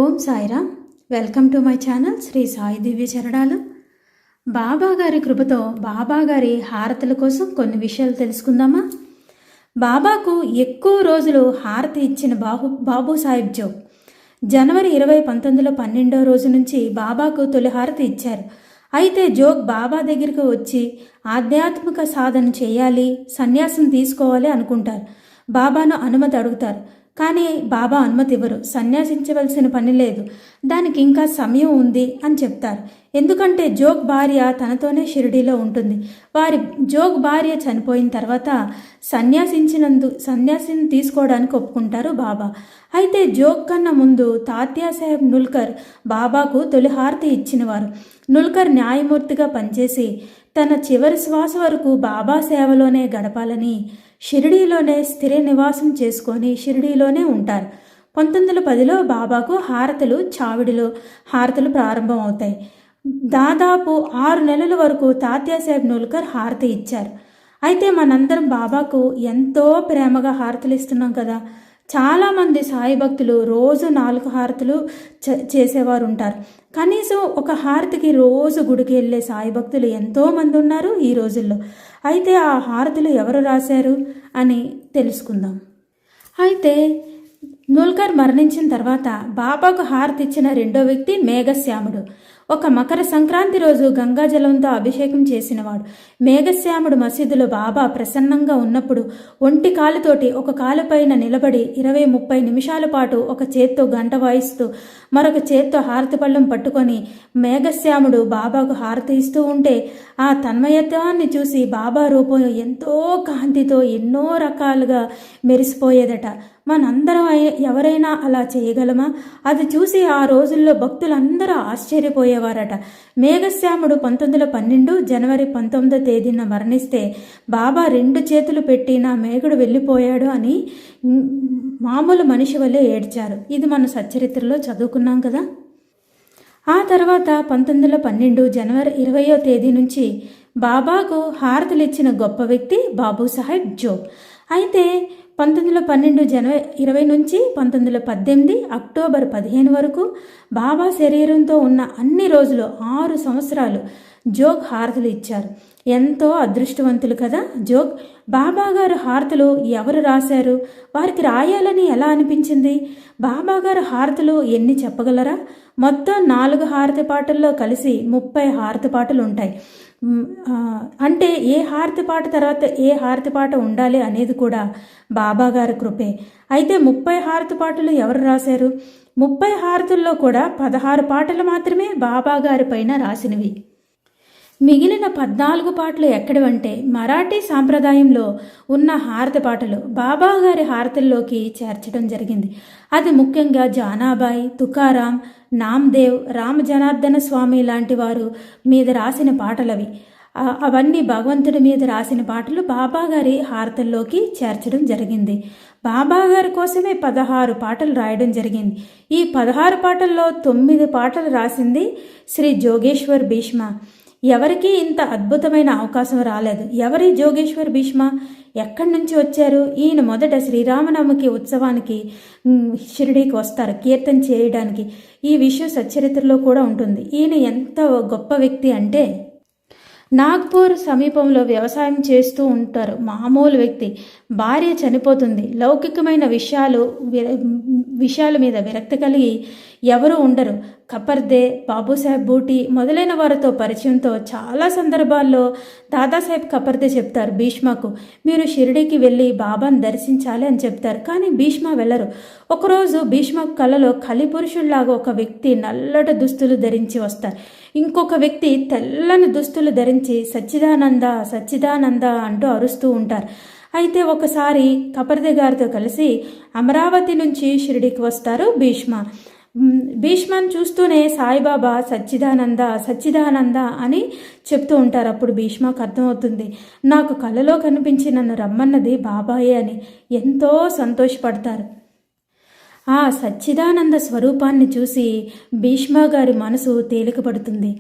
Om Sairam. Welcome to my channel Shri Sai దివ్య చరణాలు. బాబాగారి కృపతో బాబాగారి హారతుల కోసం కొన్ని విషయాలు తెలుసుకుందామా. బాబాకు ఎక్కువ రోజులు హారతి ఇచ్చిన బాబు సాహెబ్ జోగ్ జనవరి 20, 1912 రోజు నుంచి బాబాకు తొలి హారతి ఇచ్చారు. అయితే జోగ్ బాబా దగ్గరికి వచ్చి ఆధ్యాత్మిక సాధన చేయాలి, సన్యాసం తీసుకోవాలి అనుకుంటారు. బాబాను అనుమతి అడుగుతారు. కానీ బాబా అనుమతి ఇవ్వరు. సన్యాసించవలసిన పని లేదు, దానికి ఇంకా సమయం ఉంది అని చెప్తారు. ఎందుకంటే జోగ్ భార్య తనతోనే షిరిడీలో ఉంటుంది. జోగ్ భార్య చనిపోయిన తర్వాత సన్యాసం తీసుకోవడానికి ఒప్పుకుంటారు బాబా. అయితే జోగ్ కన్నా ముందు తాత్యా సాహెబ్ నుల్కర్ బాబాకు తొలి హారతి ఇచ్చినవారు. నుల్కర్ న్యాయమూర్తిగా పనిచేసి తన చివరి శ్వాస వరకు బాబా సేవలోనే గడపాలని షిరిడీలోనే స్థిర నివాసం చేసుకొని షిరిడీలోనే ఉంటారు. 1910లో బాబాకు చావిడిలో హారతులు ప్రారంభం అవుతాయి. దాదాపు 6 నెలల వరకు తాత్యా సాహెబ్ నుల్కర్ హారతి ఇచ్చారు. అయితే మనందరం బాబాకు ఎంతో ప్రేమగా హారతులు ఇస్తున్నాం కదా. చాలామంది సాయి భక్తులు రోజు 4 హారతులు చేసేవారు ఉంటారు. కనీసం ఒక హారతికి రోజు గుడికి వెళ్ళే సాయి భక్తులు ఎంతోమంది ఉన్నారు ఈ రోజుల్లో. అయితే ఆ హారతులు ఎవరు రాశారు అని తెలుసుకుందాం. అయితే నుల్కర్ మరణించిన తర్వాత బాబాకు హారతి ఇచ్చిన రెండో వ్యక్తి మేఘశ్యాముడు. ఒక మకర సంక్రాంతి రోజు గంగాజలంతో అభిషేకం చేసినవాడు. మేఘశ్యాముడు మసీదులో బాబా ప్రసన్నంగా ఉన్నప్పుడు ఒంటి కాలుతోటి ఒక కాలుపైన నిలబడి 20-30 నిమిషాల పాటు ఒక చేత్తో గంట వాయిస్తూ మరొక చేత్తో హారతి పళ్ళం పట్టుకొని మేఘశ్యాముడు బాబాకు హారతి ఇస్తూ ఉంటే ఆ తన్మయత్వాన్ని చూసి బాబా రూపం ఎంతో కాంతితో ఎన్నో రకాలుగా మెరిసిపోయేదట. మనందరం ఎవరైనా అలా చేయగలమా? అది చూసి ఆ రోజుల్లో భక్తులందరూ ఆశ్చర్యపోయేవారట. మేఘశ్యాముడు 1912 జనవరి 19 మరణిస్తే బాబా 2 చేతులు పెట్టి నా మేఘుడు వెళ్ళిపోయాడు అని మామూలు మనిషి వల్లే ఏడ్చారు. ఇది మన సచ్చరిత్రలో చదువుకున్నాం కదా. ఆ తర్వాత 1912 జనవరి 20 నుంచి బాబాకు హారతులు ఇచ్చిన గొప్ప వ్యక్తి బాబు సాహెబ్ జోగ్. అయితే 1912 జనవరి 20 నుంచి 1918 అక్టోబర్ 15 వరకు బాబా శరీరంతో ఉన్న అన్ని రోజులు 6 సంవత్సరాలు జోగ్ హారతులు ఇచ్చారు. ఎంతో అదృష్టవంతులు కదా జోగ్. బాబాగారు హారతులు ఎవరు రాశారు? వారికి రాయాలని ఎలా అనిపించింది? బాబాగారు హారతులు ఎన్ని చెప్పగలరా? మొత్తం 4 హారతి పాటల్లో కలిసి 30 హారతి పాటలు ఉంటాయి. అంటే ఏ హారతి పాట తర్వాత ఏ హారతి పాట ఉండాలి అనేది కూడా బాబాగారి కృపే. అయితే 30 హారతి పాటలు ఎవరు రాశారు? 30 హారతుల్లో కూడా 16 పాటలు మాత్రమే బాబాగారి పైన రాసినవి. మిగిలిన 14 పాటలు ఎక్కడివంటే మరాఠీ సాంప్రదాయంలో ఉన్న హారతి పాటలు బాబాగారి హారతుల్లోకి చేర్చడం జరిగింది. అది ముఖ్యంగా జానాబాయి, తుకారాం, నామ్దేవ్, రామ జనార్దన స్వామి లాంటి వారు మీద రాసిన పాటలవి. అవన్నీ భగవంతుడి మీద రాసిన పాటలు బాబాగారి హారతుల్లోకి చేర్చడం జరిగింది. బాబాగారి కోసమే 16 పాటలు రాయడం జరిగింది. ఈ 16 పాటల్లో 9 పాటలు రాసింది శ్రీ జోగేశ్వర్ భీష్మ. ఎవరికి ఇంత అద్భుతమైన అవకాశం రాలేదు. ఎవరి జోగేశ్వర్ భీష్మ? ఎక్కడి నుంచి వచ్చారు? ఈయన మొదట శ్రీరామనవమికి ఉత్సవానికి షిరిడీకి వస్తారు కీర్తన చేయడానికి. ఈ విషయం సచ్చరిత్రలో కూడా ఉంటుంది. ఈయన ఎంత గొప్ప వ్యక్తి అంటే నాగ్పూర్ సమీపంలో వ్యవసాయం చేస్తూ ఉంటారు. మామూలు వ్యక్తి. భార్య చనిపోతుంది. లౌకికమైన విషయాల మీద విరక్తి కలిగి ఎవరు ఉండరు. కపర్దే, బాబుసాహెబ్ బూటి మొదలైన వారితో పరిచయంతో చాలా సందర్భాల్లో దాదాసాహెబ్ కపర్దే చెప్తారు భీష్మకు, మీరు షిరిడీకి వెళ్ళి బాబాను దర్శించాలి అని చెప్తారు. కానీ భీష్మ వెళ్ళరు. ఒకరోజు భీష్మ కళలో కలిపురుషుల్లాగా ఒక వ్యక్తి నల్లటి దుస్తులు ధరించి వస్తారు. ఇంకొక వ్యక్తి తెల్లని దుస్తులు ధరించి సచ్చిదానంద సచ్చిదానంద అంటూ అరుస్తూ ఉంటారు. అయితే ఒకసారి కపర్దే గారితో కలిసి అమరావతి నుంచి షిరిడీకి వస్తారు భీష్మ. భీష్మను చూస్తూనే సాయిబాబా సచ్చిదానంద సచ్చిదానంద అని చెప్తూ ఉంటారు. అప్పుడు భీష్మకు అర్థమవుతుంది, నాకు కలలో కనిపించి నన్ను రమ్మన్నది బాబాయే అని. ఎంతో సంతోషపడతారు. ఆ సచ్చిదానంద స్వరూపాన్ని చూసి భీష్మ గారి మనసు తేలికపడుతుంది.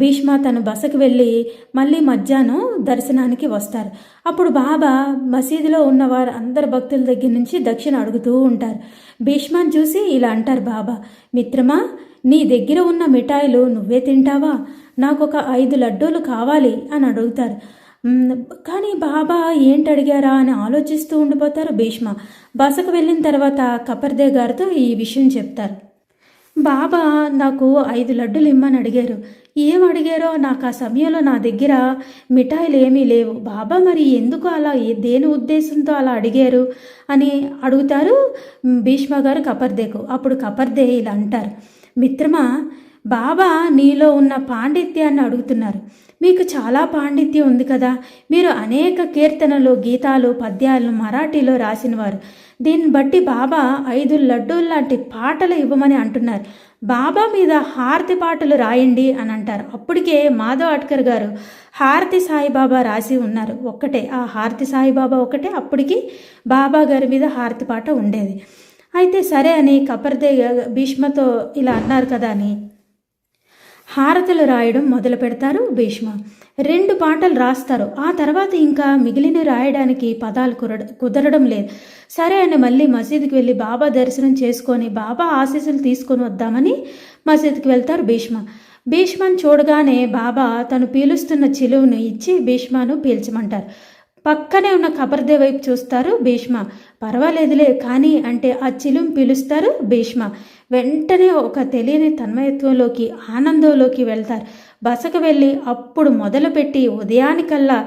భీష్మ తన బసకు వెళ్ళి మళ్ళీ మధ్యాహ్నం దర్శనానికి వస్తారు. అప్పుడు బాబా మసీదులో ఉన్నవారు అందరు భక్తుల దగ్గర నుంచి దక్షిణ అడుగుతూ ఉంటారు. భీష్మాని చూసి ఇలా అంటారు బాబా, మిత్రమా, నీ దగ్గర ఉన్న మిఠాయిలు నువ్వే తింటావా? నాకు ఒక 5 లడ్డూలు కావాలి అని అడుగుతారు. కానీ బాబా ఏంటి అడిగారా అని ఆలోచిస్తూ ఉండిపోతారు భీష్మ. బసకు వెళ్ళిన తర్వాత కపర్దే గారితో ఈ విషయం చెప్తారు. బాబా నాకు 5 లడ్డులు ఇమ్మని అడిగారు. ఏం అడిగారో నాకు ఆ సమయంలో నా దగ్గర మిఠాయిలు ఏమీ లేవు. బాబా మరి ఎందుకు అలా, దేని ఉద్దేశంతో అలా అడిగారు అని అడుగుతారు భీష్మ గారు కపర్దేకు. అప్పుడు కపర్దే ఇలా అంటారు, మిత్రమా, బాబా నీలో ఉన్న పాండిత్యాన్ని అడుగుతున్నారు. మీకు చాలా పాండిత్యం ఉంది కదా, మీరు అనేక కీర్తనలు, గీతాలు, పద్యాలను మరాఠీలో రాసినవారు. దీన్ని బట్టి బాబా 5 లడ్డూలు లాంటి పాటలు ఇవ్వమని అంటున్నారు. బాబా మీద హారతి పాటలు రాయండి అని అంటారు. అప్పటికే మాధవ్ అట్కర్ గారు హారతి సాయిబాబా రాసి ఉన్నారు. ఒక్కటే ఆ హారతి సాయిబాబా ఒకటే అప్పటికి బాబా గారి మీద హారతి పాట ఉండేది. అయితే సరే అని కపర్దే భీష్మతో ఇలా అన్నారు కదా అని హారతులు రాయడం మొదలు పెడతారు భీష్మ. 2 పాటలు రాస్తారు. ఆ తర్వాత ఇంకా మిగిలిన రాయడానికి పదాలు కుదరడం లేదు. సరే అని మళ్ళీ మసీదుకి వెళ్ళి బాబా దర్శనం చేసుకొని బాబా ఆశీస్సులు తీసుకొని వద్దామని మసీదుకి వెళ్తారు భీష్మ. భీష్మను చూడగానే బాబా తను పీలుస్తున్న చిలువను ఇచ్చి భీష్మను పీల్చమంటారు. పక్కనే ఉన్న కపర్దే వైపు చూస్తారు భీష్మ. పర్వాలేదులే కానీ అంటే ఆ చిలుం పిలుస్తారు భీష్మ. వెంటనే ఒక తెలియని తన్మయత్వంలోకి, ఆనందంలోకి వెళ్తారు. బసకు వెళ్ళి అప్పుడు మొదలుపెట్టి ఉదయానికల్లా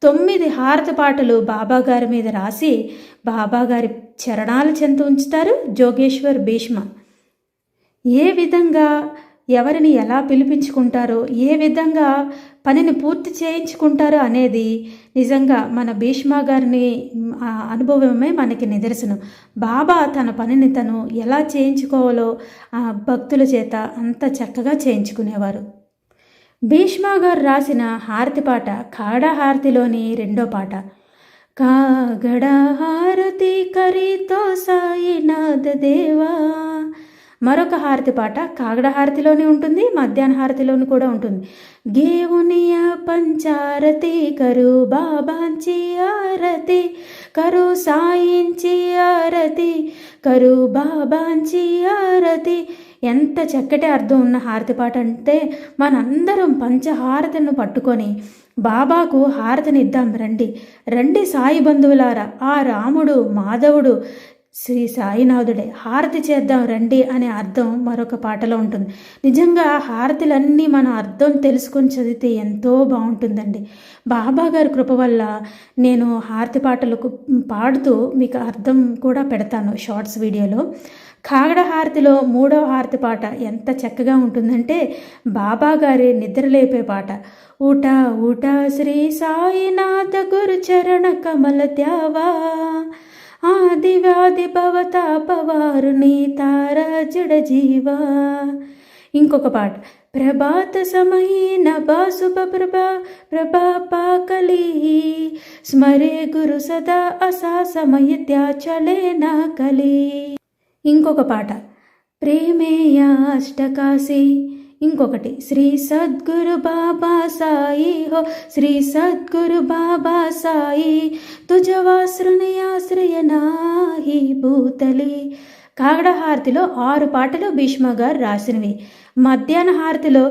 9 హారతి పాటలు బాబాగారి మీద రాసి బాబాగారి చరణాల చెంత ఉంచుతారు జోగేశ్వర్ భీష్మ. ఏ విధంగా ఎవరిని ఎలా పిలిపించుకుంటారో, ఏ విధంగా పనిని పూర్తి చేయించుకుంటారో అనేది నిజంగా మన భీష్మ గారిని అనుభవమే మనకి నిదర్శనం. బాబా తన పనిని తను ఎలా చేయించుకోవాలో ఆ భక్తుల చేత అంత చక్కగా చేయించుకునేవారు. భీష్మ గారు రాసిన హారతి పాట కాగడ హారతిలోని 2వ పాట. కాగడ హారతి కరితో సాయినాథ దేవా. మరొక హారతి పాట కాగడ హారతిలోనే ఉంటుంది, మధ్యాహ్న హారతిలోని కూడా ఉంటుంది. గేవునియ పంచారతి కరు బాబాంచి ఆరతి కరు సాయించి ఆరతి కరు బాబాంచి ఆరతి. ఎంత చక్కటి అర్థం ఉన్న హారతి పాట అంటే మనందరం పంచహారతిని పట్టుకొని బాబాకు హారతినిద్దాం రండి. రండి సాయి బంధువులారా, ఆ రాముడు మాధవుడు శ్రీ సాయినాథుడే, హారతి చేద్దాం రండి అనే అర్థం మరొక పాటలో ఉంటుంది. నిజంగా హారతులన్నీ మనం అర్థం తెలుసుకొని చదివితే ఎంతో బాగుంటుందండి. బాబా గారి కృప వల్ల నేను హారతి పాటలకు పాడుతూ మీకు అర్థం కూడా పెడతాను షార్ట్స్ వీడియోలో. కాగడ హారతిలో 3వ హారతి పాట ఎంత చక్కగా ఉంటుందంటే బాబా గారి నిద్రలేపే పాట. ఊటా ఊటా శ్రీ సాయినాథ గురు చరణ కమల త్యావా ఆది వ్యాధి భవతాపవారుని తారా జడ జీవా. ఇంకొక పాట. ప్రభాత సమయీన బాసుభ ప్రభా ప్రభా పాకలి స్మరే గురు సదా అసా సమయత్యా చలే నా కలి. ఇంకొక పాట. ప్రేమేయా అష్టకాశి. ఇంకొకటి. శ్రీ సద్గురు బాబా సాయి హో శ్రీ సద్గురు బాబా సాయి తుజవాశ్రునయాశ్రయ నాహి భూతలి. కాగడ హారతిలో 6 పాటలు భీష్మ గారు రాసినవి. మధ్యాహ్న హారతిలో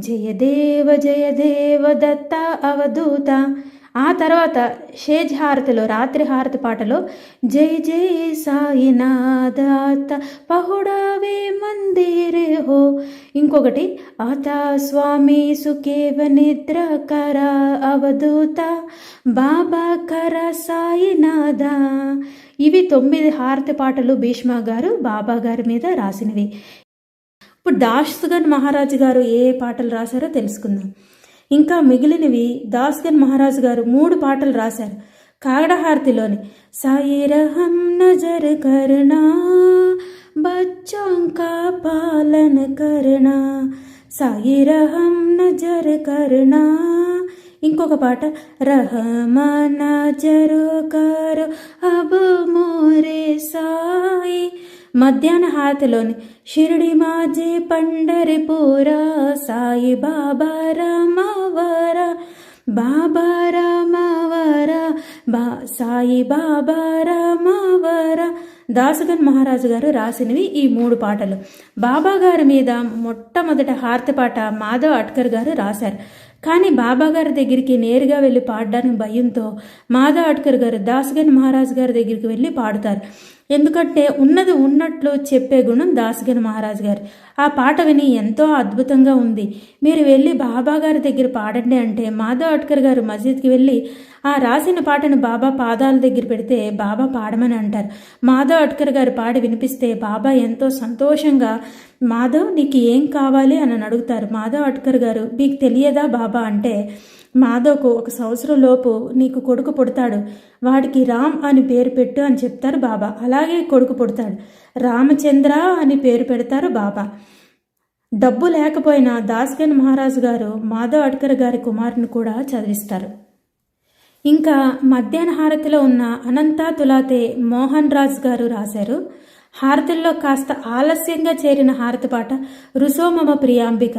జయదేవ జయదేవ దత్త అవధూత. ఆ తర్వాత షేజ్ హారతిలో రాత్రి హారతి పాటలో జై జై సాయినాథ పహుడావే మందిరే హో. ఇంకొకటి. ఆతా స్వామి సుఖేవ నిద్ర కర అవధూత బాబా కర సాయినాథ. ఇవి 9 హారతి పాటలు భీష్మ గారు బాబా గారి మీద రాసినవి. ఇప్పుడు దాస్గన్ మహారాజు గారు ఏ పాటలు రాశారో తెలుసుకుందాం. ఇంకా మిగిలినవి దాస్గన్ మహారాజు గారు 3 పాటలు రాశారు. కాగడ హారతిలోని సాయి రహం నజర్ కర్నా బచ్చోं का पालन करना సాయి రహం నజర్ కర్నా. ఇంకొక పాట. రహమా నజరు కరో అబ్ మోరే సాయి మధ్యాహ్న హారతిలోని షిరిడి మాజీ పండరిపూరా సాయి బాబా రామవర బాబా రామవర సాయి బాబా రామవర దాసగన్ మహారాజు గారు రాసినవి ఈ 3 పాటలు. బాబా గారి మీద మొట్టమొదట హారతి పాట మాధవ్ అట్కర్ గారు రాశారు. కానీ బాబాగారి దగ్గరికి నేరుగా వెళ్ళి పాడడానికి భయంతో మాధవ్ అట్కర్ గారు దాసగన్ మహారాజు గారి దగ్గరికి వెళ్ళి పాడుతారు. ఎందుకంటే ఉన్నది ఉన్నట్లు చెప్పే గుణం దాసగన్ మహారాజు గారు. ఆ పాట విని ఎంతో అద్భుతంగా ఉంది, మీరు వెళ్ళి బాబాగారి దగ్గర పాడండి అంటే మాధవ్ అట్కర్ గారు మసీద్కి వెళ్ళి ఆ రాసిన పాటను బాబా పాదాల దగ్గర పెడితే బాబా పాడమని అంటారు. మాధవ్ అట్కర్ గారు పాడి వినిపిస్తే బాబా ఎంతో సంతోషంగా మాధవ్ నీకు ఏం కావాలి అని అడుగుతారు. మాధవ్ అట్కర్ గారు మీకు తెలియదా బాబా అంటే మాధవ్కు 1 సంవత్సరం లోపు నీకు కొడుకు పుడతాడు, వాడికి రామ్ అని పేరు పెట్టు అని చెప్తారు బాబా. అలాగే కొడుకు పుడతాడు, రామచంద్ర అని పేరు పెడతారు బాబా. డబ్బు లేకపోయినా దాసగన్ మహారాజు గారు మాధవ్ అట్కర్ గారి కుమారుని కూడా చదివిస్తారు. ఇంకా మధ్యాహ్న హారతిలో ఉన్న అనంతా తులాతే మోహన్ రాజ్ గారు రాశారు. హారతుల్లో కాస్త ఆలస్యంగా చేరిన హారతి పాట రుసోమమ ప్రియాంబిక.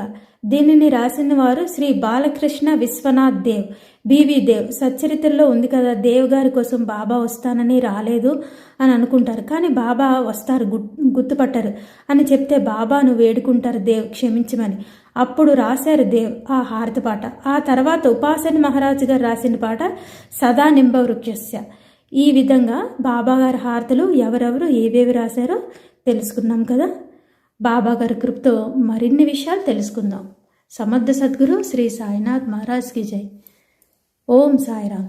దీనిని రాసిన వారు శ్రీ బాలకృష్ణ విశ్వనాథ్ దేవ్, బివి దేవ్. సచ్చరిత్రలో ఉంది కదా, దేవ్ గారి కోసం బాబా వస్తానని రాలేదు అని అనుకుంటారు, కానీ బాబా వస్తారు గుర్తుపట్టారు అని చెప్తే బాబాను వేడుకుంటారు దేవ్ క్షమించమని. అప్పుడు రాశారు దేవ్ ఆ హారతి పాట. ఆ తర్వాత ఉపాసన మహారాజు గారు రాసిన పాట సదా నింబ వృక్షస్య. ఈ విధంగా బాబాగారి హారతులు ఎవరెవరు ఏవేవి రాశారో తెలుసుకున్నాం కదా. బాబాగారి కృపతో మరిన్ని విషయాలు తెలుసుకుందాం. సమర్థ సద్గురు శ్రీ సాయినాథ్ మహారాజ్కి జై. ఓం సాయిరామ్.